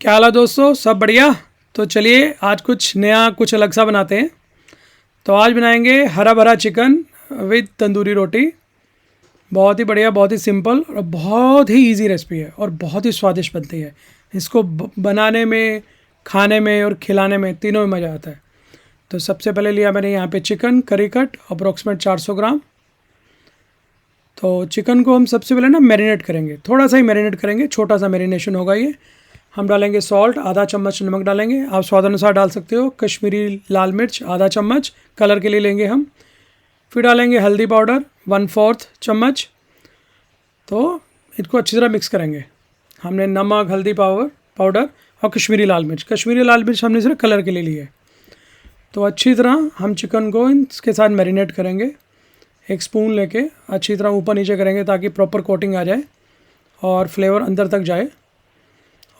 क्या हाल है दोस्तों, सब बढ़िया। तो चलिए आज कुछ नया कुछ अलग सा बनाते हैं। तो आज बनाएंगे हरा भरा चिकन विद तंदूरी रोटी। बहुत ही बढ़िया, बहुत ही सिंपल और बहुत ही इजी रेसिपी है और बहुत ही स्वादिष्ट बनती है। इसको बनाने में, खाने में और खिलाने में तीनों में मज़ा आता है। तो सबसे पहले लिया मैंने यहाँ पे चिकन करी कट अप्रोक्सीमेट 400 ग्राम। तो चिकन को हम सबसे पहले ना मैरिनेट करेंगे, थोड़ा सा ही मैरिनेट करेंगे, छोटा सा मैरिनेशन होगा ये। हम डालेंगे सॉल्ट, आधा चम्मच नमक डालेंगे, आप स्वाद अनुसार डाल सकते हो। कश्मीरी लाल मिर्च आधा चम्मच कलर के लिए लेंगे हम। फिर डालेंगे हल्दी पाउडर 1/4 चम्मच। तो इसको अच्छी तरह मिक्स करेंगे। हमने नमक, हल्दी पाउडर और कश्मीरी लाल मिर्च हमने सिर्फ कलर के लिए ली है। तो अच्छी तरह हम चिकन को इसके साथ मैरिनेट करेंगे। एक स्पून लेके अच्छी तरह ऊपर नीचे करेंगे ताकि प्रॉपर कोटिंग आ जाए और फ्लेवर अंदर तक जाए।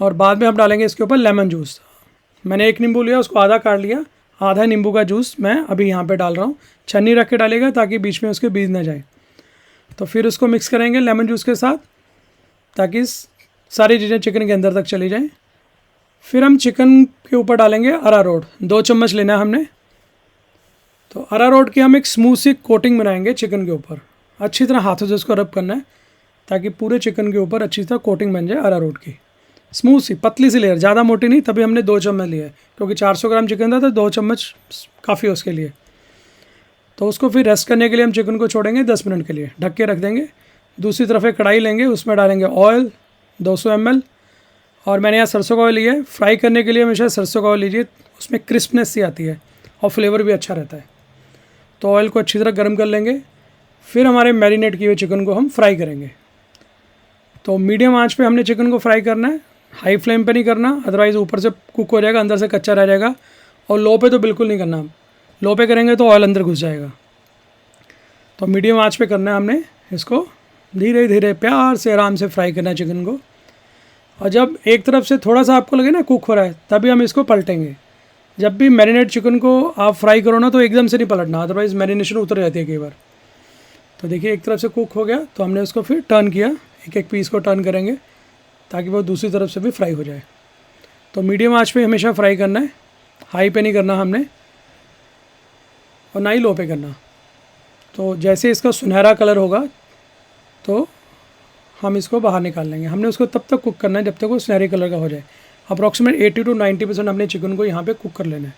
और बाद में हम डालेंगे इसके ऊपर लेमन जूस। मैंने एक नींबू लिया, उसको आधा काट लिया, आधा नींबू का जूस मैं अभी यहाँ पे डाल रहा हूँ। छन्नी रख के डालेगा ताकि बीच में उसके बीज ना जाए। तो फिर उसको मिक्स करेंगे लेमन जूस के साथ ताकि सारी चीज़ें चिकन के अंदर तक चली जाएँ। फिर हम चिकन के ऊपर डालेंगे अरारोट, 2 चम्मच लेना है हमने। तो अरारोट की हम एक स्मूथ सी कोटिंग बनाएंगे चिकन के ऊपर। अच्छी तरह हाथों से उसको रब करना है ताकि पूरे चिकन के ऊपर अच्छी तरह कोटिंग बन जाए अरारोट की। स्मूथ सी पतली सी लेयर, ज़्यादा मोटी नहीं, तभी हमने 2 चम्मच लिया है क्योंकि 400 ग्राम चिकन था तो 2 चम्मच काफ़ी है उसके लिए। तो उसको फिर रेस्ट करने के लिए हम चिकन को छोड़ेंगे 10 मिनट के लिए, ढक के रख देंगे। दूसरी तरफ एक कढ़ाई लेंगे, उसमें डालेंगे ऑयल 200 ml। और मैंने यहाँ सरसों का ऑयल लिया है। फ्राई करने के लिए हमेशा सरसों का ऑयल लीजिए, उसमें क्रिस्पनेस सी आती है और फ्लेवर भी अच्छा रहता है। तो ऑयल को अच्छी तरह गर्म कर लेंगे। फिर हमारे मैरिनेट किए हुए चिकन को हम फ्राई करेंगे। तो मीडियम आंच पे हमने चिकन को फ्राई करना है, हाई फ्लेम पे नहीं करना, अदरवाइज़ ऊपर से कुक हो जाएगा, अंदर से कच्चा रह जाएगा। और लो पे तो बिल्कुल नहीं करना, लो पे करेंगे तो ऑयल अंदर घुस जाएगा। तो मीडियम आंच पे करना है हमने इसको, धीरे धीरे प्यार से आराम से फ्राई करना है चिकन को। और जब एक तरफ से थोड़ा सा आपको लगे ना कुक हो रहा है, तभी हम इसको पलटेंगे। जब भी मैरिनेट चिकन को आप फ्राई करो ना तो एकदम से नहीं पलटना, अदरवाइज़ मैरिनेशन उतर जाती है कई बार। तो देखिए एक तरफ से कुक हो गया तो हमने उसको फिर टर्न किया, एक एक पीस को टर्न करेंगे ताकि वो दूसरी तरफ से भी फ्राई हो जाए। तो मीडियम आंच पे हमेशा फ्राई करना है, हाई पे नहीं करना हमने और ना ही लो पे करना। तो जैसे इसका सुनहरा कलर होगा तो हम इसको बाहर निकाल लेंगे। हमने उसको तब तक कुक करना है जब तक वो सुनहरे कलर का हो जाए। अप्रॉक्सीमेट 80 to 90% हमने चिकन को यहाँ पे कुक कर लेना है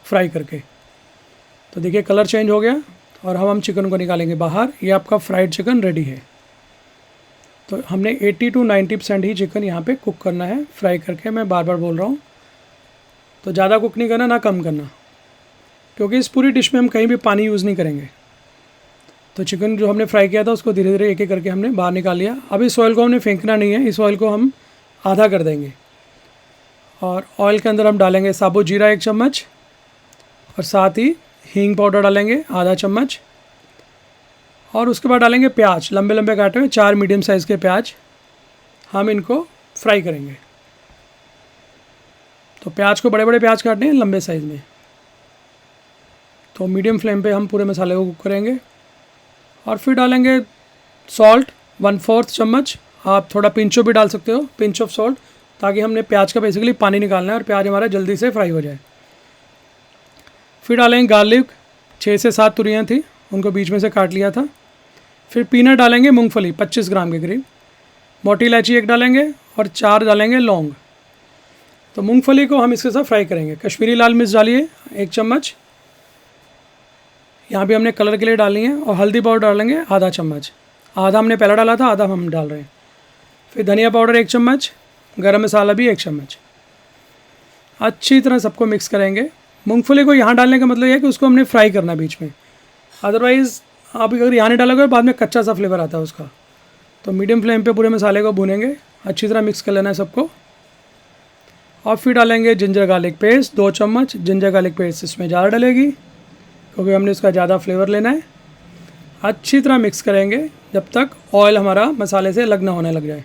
फ्राई करके। तो देखिए कलर चेंज हो गया और हम चिकन को निकालेंगे बाहर। ये आपका फ्राइड चिकन रेडी है। तो हमने 80 to 90% ही चिकन यहाँ पे कुक करना है फ्राई करके, मैं बार बार बोल रहा हूँ। तो ज़्यादा कुक नहीं करना, ना कम करना, क्योंकि इस पूरी डिश में हम कहीं भी पानी यूज़ नहीं करेंगे। तो चिकन जो हमने फ्राई किया था उसको धीरे धीरे एक एक करके हमने बाहर निकाल लिया। अब इस ऑयल को हमने फेंकना नहीं है, इस ऑयल को हम आधा कर देंगे। और ऑयल के अंदर हम डालेंगे साबुत जीरा 1 चम्मच और साथ ही हींग पाउडर डालेंगे आधा चम्मच। और उसके बाद डालेंगे प्याज, लंबे लंबे काटे हुए 4 मीडियम साइज़ के प्याज। हम इनको फ्राई करेंगे। तो प्याज को बड़े बड़े प्याज काटने हैं लंबे साइज़ में। तो मीडियम फ्लेम पे हम पूरे मसाले को कुक करेंगे। और फिर डालेंगे सॉल्ट 1/4 चम्मच। आप थोड़ा पिंचो भी डाल सकते हो, पिंच ऑफ सॉल्ट, ताकि हमने प्याज का बेसिकली पानी निकालना है और प्याज हमारा जल्दी से फ्राई हो जाए। फिर डालेंगे गार्लिक, 6 से 7 तुरियाँ थी, उनको बीच में से काट लिया था। फिर पीनट डालेंगे, मूंगफली 25 ग्राम के करीब, मोटी इलायची 1 डालेंगे और 4 डालेंगे लौंग। तो मूंगफली को हम इसके साथ फ्राई करेंगे। कश्मीरी लाल मिर्च डालिए 1 चम्मच, यहाँ भी हमने कलर के लिए डालनी है। और हल्दी पाउडर डालेंगे आधा चम्मच, आधा हमने पहला डाला था, आधा हम डाल रहे हैं। फिर धनिया पाउडर 1 चम्मच, गरम मसाला भी 1 चम्मच। अच्छी तरह सबको मिक्स करेंगे। मूंगफली को यहाँ डालने का मतलब यह है कि उसको हमने फ्राई करना है बीच में, अदरवाइज़ आप अगर यहाँ नहीं डालोगे बाद में कच्चा सा फ्लेवर आता है उसका। तो मीडियम फ्लेम पे पूरे मसाले को भूनेंगे, अच्छी तरह मिक्स कर लेना है सबको। और फिर डालेंगे जिंजर गार्लिक पेस्ट 2 चम्मच। जिंजर गार्लिक पेस्ट इसमें ज़्यादा डलेगी क्योंकि हमने उसका ज़्यादा फ्लेवर लेना है। अच्छी तरह मिक्स करेंगे जब तक ऑयल हमारा मसाले से अलग ना होने लग जाए।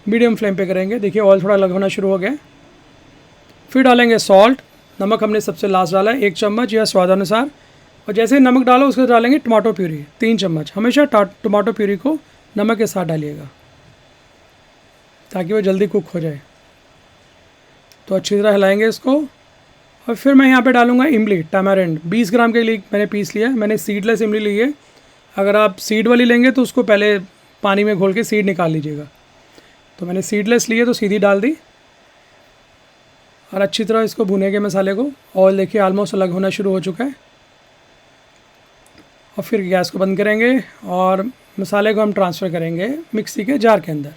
मीडियम फ्लेम पे करेंगे। देखिए ऑयल थोड़ा अलग होना शुरू हो गया। फिर डालेंगे सॉल्ट, नमक हमने सबसे लास्ट डाला है 1 चम्मच या स्वादानुसार। और जैसे ही नमक डालो उसके डालेंगे टमाटो प्यूरी 3 चम्मच। हमेशा टमाटो प्यूरी को नमक के साथ डालिएगा ताकि वो जल्दी कुक हो जाए। तो अच्छी तरह हिलाएंगे इसको। और फिर मैं यहाँ पे डालूँगा इमली, टैमारिंड 20 ग्राम के लिए मैंने पीस लिया है। मैंने सीडलेस इमली ली है। अगर आप सीड वाली लेंगे तो उसको पहले पानी में घोल के सीड निकाल लीजिएगा। तो मैंने सीडलेस ली है तो सीधी डाल दी और अच्छी तरह इसको भुनेंगे मसाले को। ऑयल देखिए ऑलमोस्ट अलग होना शुरू हो चुका है। और फिर गैस को बंद करेंगे और मसाले को हम ट्रांसफ़र करेंगे मिक्सी के जार के अंदर।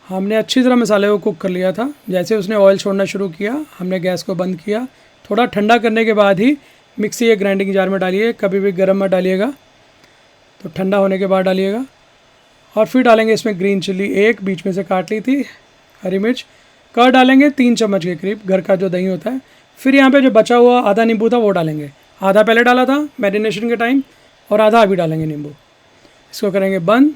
हमने अच्छी तरह मसाले को कुक कर लिया था। जैसे उसने ऑयल छोड़ना शुरू किया हमने गैस को बंद किया। थोड़ा ठंडा करने के बाद ही मिक्सी या ग्राइंडिंग जार में डालिए, कभी भी गर्म मत डालिएगा। तो ठंडा होने के बाद डालिएगा। और फिर डालेंगे इसमें ग्रीन चिल्ली एक बीच में से काट ली थी, हरी मिर्च, कर्ड डालेंगे 3 चम्मच के करीब, घर का जो दही होता है। फिर यहाँ पे जो बचा हुआ आधा नींबू था वो डालेंगे। आधा पहले डाला था मैरिनेशन के टाइम और आधा अभी डालेंगे नींबू। इसको करेंगे बंद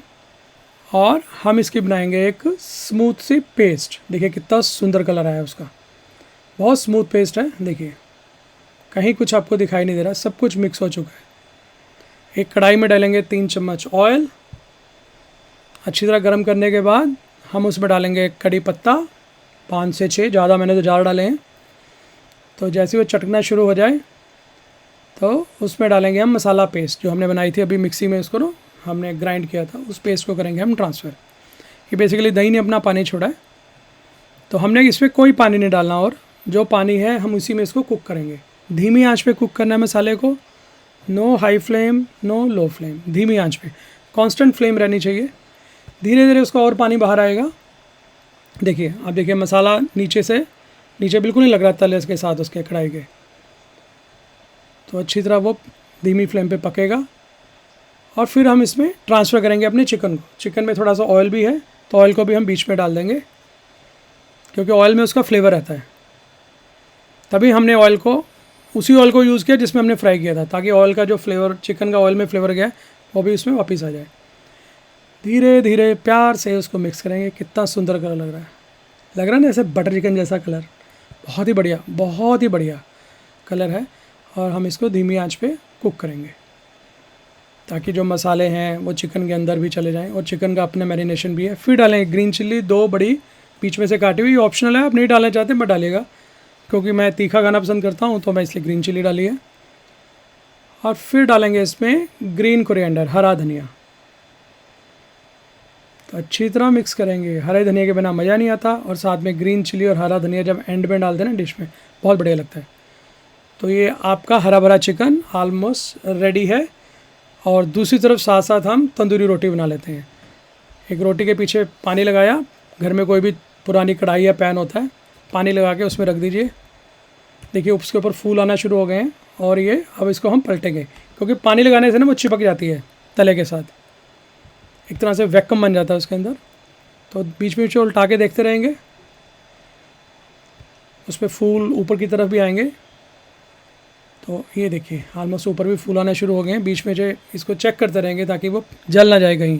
और हम इसकी बनाएंगे एक स्मूथ सी पेस्ट। देखिए कितना सुंदर कलर आया उसका, बहुत स्मूथ पेस्ट है। देखिए कहीं कुछ आपको दिखाई नहीं दे रहा, सब कुछ मिक्स हो चुका है। एक कढ़ाई में डालेंगे 3 चम्मच ऑयल। अच्छी तरह गर्म करने के बाद हम उसमें डालेंगे कड़ी पत्ता 5 से 6, ज़्यादा मैंने तो जार डाले हैं। तो जैसे वो चटकना शुरू हो जाए तो उसमें डालेंगे हम मसाला पेस्ट जो हमने बनाई थी अभी मिक्सी में, उसको ना हमने ग्राइंड किया था, उस पेस्ट को करेंगे हम ट्रांसफ़र। ये बेसिकली दही ने अपना पानी छोड़ा है तो हमने इसमें कोई पानी नहीं डालना और जो पानी है हम उसी में इसको कुक करेंगे। धीमी आंच पे कुक करना है मसाले को, no high flame no low flame, धीमी आंच पे, कांस्टेंट फ्लेम रहनी चाहिए। धीरे धीरे उसका और पानी बाहर आएगा। देखिए आप देखिए मसाला नीचे बिल्कुल नहीं लग रहा तले के साथ उसके कढ़ाई के। तो अच्छी तरह वो धीमी फ्लेम पे पकेगा और फिर हम इसमें ट्रांसफ़र करेंगे अपने चिकन को। चिकन में थोड़ा सा ऑयल भी है तो ऑयल को भी हम बीच में डाल देंगे क्योंकि ऑयल में उसका फ्लेवर रहता है। तभी हमने उसी ऑयल को यूज़ किया जिसमें हमने फ्राई किया था, ताकि ऑयल का जो फ्लेवर, चिकन का ऑयल में फ्लेवर गया वो भी उसमें वापस आ जाए। धीरे धीरे प्यार से उसको मिक्स करेंगे। कितना सुंदर कलर लग रहा है ना, ऐसे बटर चिकन जैसा कलर। बहुत ही बढ़िया कलर है। और हम इसको धीमी आंच पे कुक करेंगे ताकि जो मसाले हैं वो चिकन के अंदर भी चले जाएं और चिकन का अपना मैरिनेशन भी है। फिर डालेंगे ग्रीन चिल्ली 2 बड़ी बीच में से काटी हुई, ऑप्शनल है, आप नहीं डालना चाहते मत डालिएगा, क्योंकि मैं तीखा खाना पसंद करता हूँ तो मैं इसलिए ग्रीन चिल्ली डाली है। और फिर डालेंगे इसमें ग्रीन कोरिएंडर, हरा धनिया। तो अच्छी तरह मिक्स करेंगे। हरे धनिया के बिना मज़ा नहीं आता और साथ में ग्रीन चिल्ली और हरा धनिया जब एंड में डालते हैं ना डिश में, बहुत बढ़िया लगता है। तो ये आपका हरा भरा चिकन ऑलमोस्ट रेडी है। और दूसरी तरफ साथ साथ हम तंदूरी रोटी बना लेते हैं। एक रोटी के पीछे पानी लगाया, घर में कोई भी पुरानी कढ़ाई या पैन होता है, पानी लगा के उसमें रख दीजिए। देखिए उसके ऊपर फूल आना शुरू हो गए हैं और ये अब इसको हम पलटेंगे, क्योंकि पानी लगाने से ना वो चिपक जाती है तले के साथ, एक तरह से वैक्यूम बन जाता है उसके अंदर। तो बीच बीच में उल्टा के देखते रहेंगे, उसमें फूल ऊपर की तरफ भी आएंगे। तो ये देखिए ऑलमोस्ट ऊपर भी फूल आना शुरू हो गए हैं। बीच में जो इसको चेक करते रहेंगे ताकि वो जल ना जाए कहीं।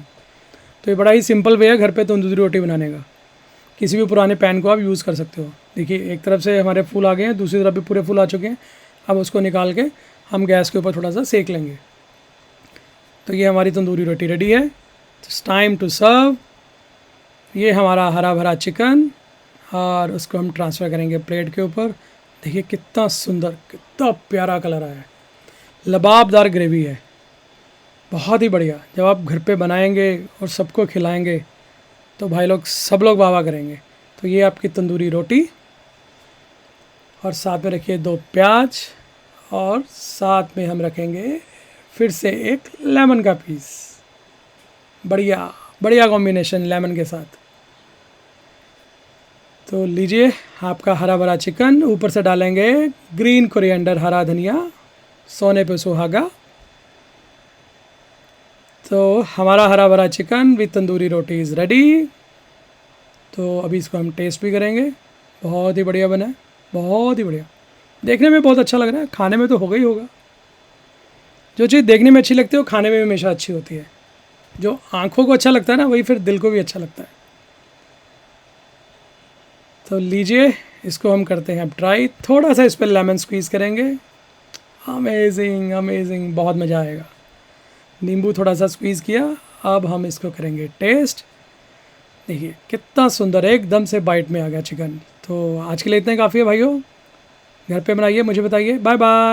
तो ये बड़ा ही सिंपल वे है घर पे तंदूरी रोटी बनाने का। किसी भी पुराने पैन को आप यूज़ कर सकते हो। देखिए एक तरफ से हमारे फूल आ गए हैं, दूसरी तरफ भी पूरे फूल आ चुके हैं। अब उसको निकाल के हम गैस के ऊपर थोड़ा सा सेक लेंगे। तो ये हमारी तंदूरी रोटी रेडी है। It's time to serve. ये हमारा हरा भरा चिकन और उसको हम ट्रांसफ़र करेंगे प्लेट के ऊपर। देखिए कितना सुंदर, कितना प्यारा कलर आया है। लबाबदार ग्रेवी है, बहुत ही बढ़िया। जब आप घर पे बनाएंगे और सबको खिलाएंगे तो भाई लोग सब लोग वाह वाह करेंगे। तो ये आपकी तंदूरी रोटी और साथ में रखिए 2 प्याज और साथ में हम रखेंगे फिर से एक लेमन का पीस। बढ़िया कॉम्बिनेशन लेमन के साथ। तो लीजिए आपका हरा भरा चिकन, ऊपर से डालेंगे ग्रीन कोरिएंडर, हरा धनिया, सोने पे सुहागा। तो हमारा हरा भरा chicken with tandoori roti is ready. तो अभी इसको हम टेस्ट भी करेंगे। बहुत ही बढ़िया बना है, बहुत ही बढ़िया। देखने में बहुत अच्छा लग रहा है, खाने में तो होगा ही होगा। जो चीज़ देखने में अच्छी लगती है वो खाने में हमेशा अच्छी होती है। जो आँखों को अच्छा लगता है ना, वही फिर दिल को भी अच्छा लगता है। तो लीजिए इसको हम करते हैं अब ट्राई। थोड़ा सा इस पर लेमन स्क्वीज़ करेंगे। अमेजिंग, बहुत मज़ा आएगा। नींबू थोड़ा सा स्क्वीज़ किया। अब हम इसको करेंगे टेस्ट। देखिए कितना सुंदर है, एकदम से बाइट में आ गया चिकन। तो आज के लिए इतना ही काफ़ी है भाइयों, घर पे बनाइए, मुझे बताइए। Bye bye.